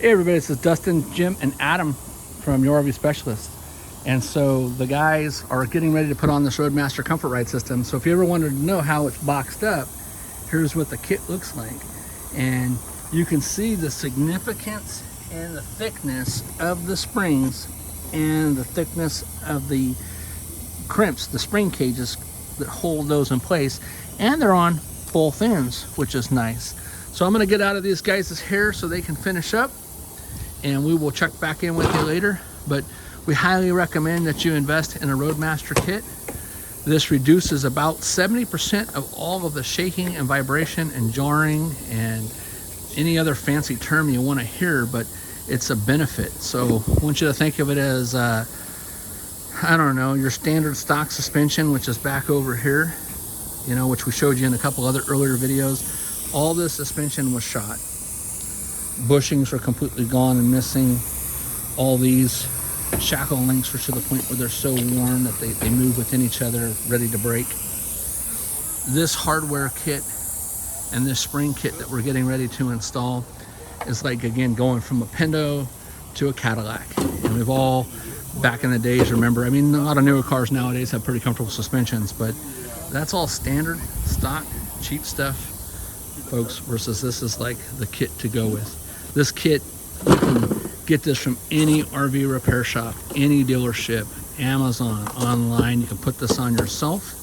Hey everybody, this is Dustin, Jim, and Adam from Your RV Specialist. And so the guys are getting ready to put on this Roadmaster Comfort Ride system. So if you ever wanted to know how it's boxed up, here's what the kit looks like. And you can see the significance and the thickness of the springs and the thickness of the crimps, the spring cages that hold those in place. And they're on both ends, which is nice. So I'm gonna get out of these guys' hair so they can finish up, and we will check back in with you later. But we highly recommend that you invest in a Roadmaster kit. This reduces about 70% of all of the shaking and vibration and jarring and any other fancy term you want to hear, but it's a benefit. So I want you to think of it as, I don't know, your standard stock suspension, which is back over here, you know, which we showed you in a couple other earlier videos. All this suspension was shot. Bushings are completely gone and missing. All these shackle links are to the point where they're so worn that they move within each other, ready to break. This hardware kit and this spring kit that we're getting ready to install is like, again, going from a Pinto to a Cadillac. And we've all, back in the days, remember, I mean, a lot of newer cars nowadays have pretty comfortable suspensions, but that's all standard, stock, cheap stuff, folks, versus this is like the kit to go with. This kit, you can get this from any RV repair shop, any dealership, Amazon, online. You can put this on yourself.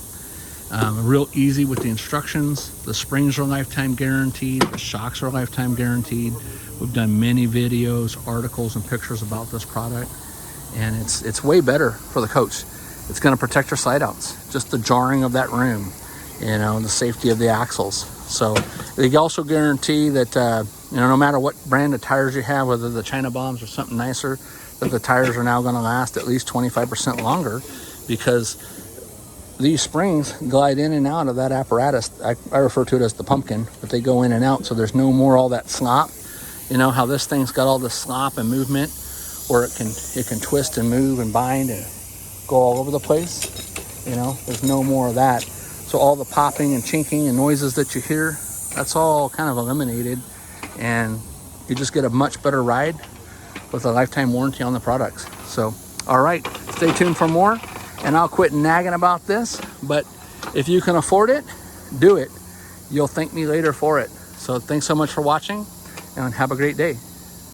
Real easy with the instructions. The springs are lifetime guaranteed. The shocks are lifetime guaranteed. We've done many videos, articles, and pictures about this product, and it's way better for the coach. It's going to protect your slide outs, just the jarring of that room, you know, and the safety of the axles. So they also guarantee that, you know, no matter what brand of tires you have, whether the China Bombs or something nicer, that the tires are now going to last at least 25% longer, because these springs glide in and out of that apparatus. I refer to it as the pumpkin, but they go in and out, so there's no more all that slop. You know how this thing's got all this slop and movement, where it can twist and move and bind and go all over the place. You know, there's no more of that. So all the popping and chinking and noises that you hear, that's all kind of eliminated, and you just get a much better ride with a lifetime warranty on the products. So, all right, stay tuned for more, and I'll quit nagging about this, but if you can afford it, do it. You'll thank me later for it. So thanks so much for watching, and have a great day.